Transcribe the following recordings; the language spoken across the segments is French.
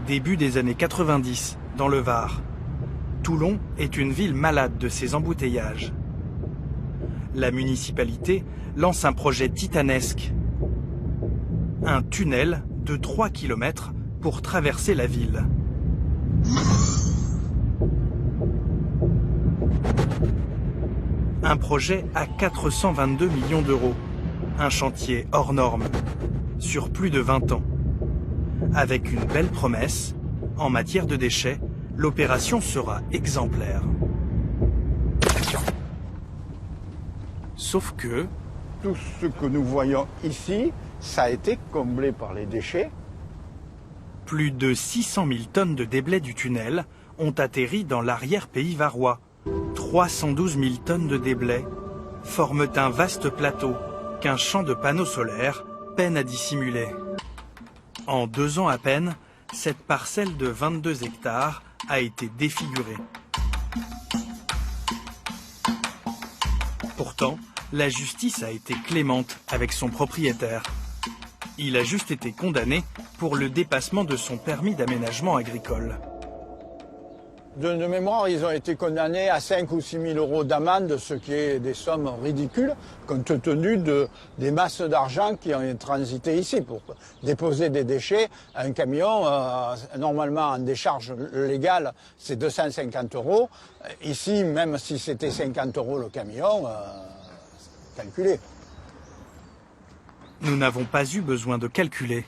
début des années 90, dans le Var. Toulon est une ville malade de ses embouteillages. La municipalité lance un projet titanesque. Un tunnel de 3 km pour traverser la ville. Un projet à 422 millions d'euros. Un chantier hors norme, sur plus de 20 ans. Avec une belle promesse, en matière de déchets, l'opération sera exemplaire. Sauf que... Tout ce que nous voyons ici, ça a été comblé par les déchets. Plus de 600 000 tonnes de déblais du tunnel ont atterri dans l'arrière-pays varois. 312 000 tonnes de déblais forment un vaste plateau qu'un champ de panneaux solaires peine à dissimuler. En 2 ans à peine, cette parcelle de 22 hectares a été défigurée. Pourtant, la justice a été clémente avec son propriétaire. Il a juste été condamné pour le dépassement de son permis d'aménagement agricole. De mémoire, ils ont été condamnés à 5 ou 6 000 euros d'amende, ce qui est des sommes ridicules, compte tenu des masses d'argent qui ont transité ici. Pour déposer des déchets, un camion, normalement en décharge légale, c'est 250 euros. Ici, même si c'était 50 euros le camion, calculé. Nous n'avons pas eu besoin de calculer.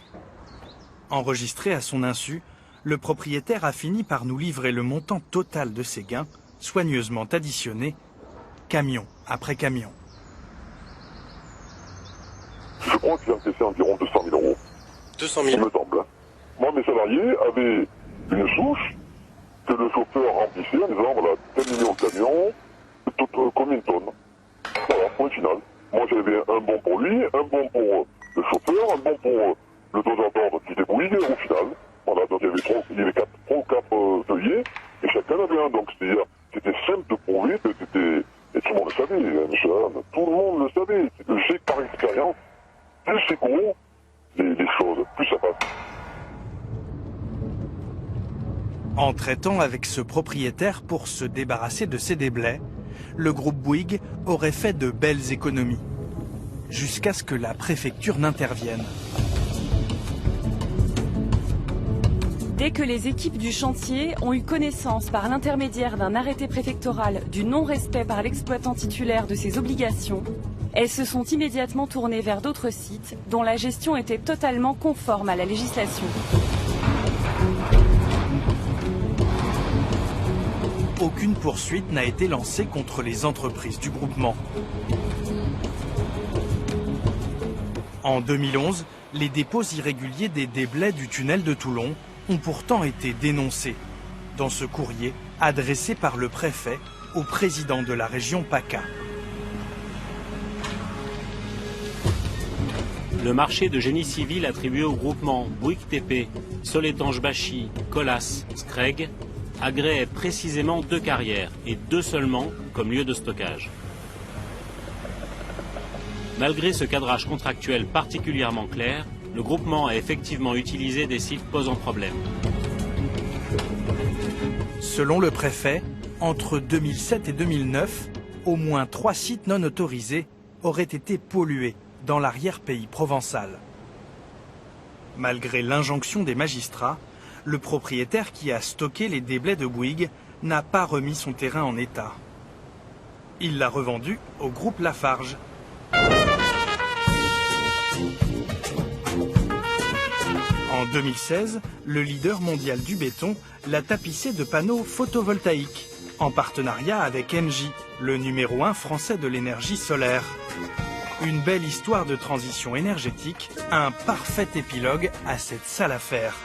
Enregistré à son insu, le propriétaire a fini par nous livrer le montant total de ses gains, soigneusement additionné, camion après camion. Je crois qu'il a encaissé environ 200 000 euros. 200 000 il me semble. Moi, mes salariés avaient une souche que le chauffeur remplissait en disant, voilà, tel million de camions, combien de tonnes. Voilà, point final. Moi, j'avais un bon pour lui, un bon pour le chauffeur, un bon pour le donneur d'ordre qui débrouille, au final. Voilà, donc il y avait 3 ou 4 feuillets, et chacun avait un. Donc c'est-à-dire, c'était simple de prouver que c'était... Et tout le monde le savait, monsieur Alan, tout le monde le savait. Je sais que par expérience, plus c'est gros, les choses, plus ça passe. En traitant avec ce propriétaire pour se débarrasser de ses déblais, le groupe Bouygues aurait fait de belles économies, jusqu'à ce que la préfecture n'intervienne. Dès que les équipes du chantier ont eu connaissance par l'intermédiaire d'un arrêté préfectoral du non-respect par l'exploitant titulaire de ses obligations, elles se sont immédiatement tournées vers d'autres sites dont la gestion était totalement conforme à la législation. Aucune poursuite n'a été lancée contre les entreprises du groupement. En 2011, les dépôts irréguliers des déblais du tunnel de Toulon ont pourtant été dénoncés dans ce courrier adressé par le préfet au président de la région PACA. Le marché de génie civil attribué au groupement Bouygues TP, Soletanche-Bachy, Colas, Screg agréait précisément 2 carrières et 2 seulement comme lieu de stockage. Malgré ce cadrage contractuel particulièrement clair, le groupement a effectivement utilisé des sites posant problème. Selon le préfet, entre 2007 et 2009, au moins 3 sites non autorisés auraient été pollués dans l'arrière-pays provençal. Malgré l'injonction des magistrats, le propriétaire qui a stocké les déblais de Bouygues n'a pas remis son terrain en état. Il l'a revendu au groupe Lafarge. En 2016, le leader mondial du béton l'a tapissé de panneaux photovoltaïques, en partenariat avec Engie, le numéro 1 français de l'énergie solaire. Une belle histoire de transition énergétique, un parfait épilogue à cette sale affaire.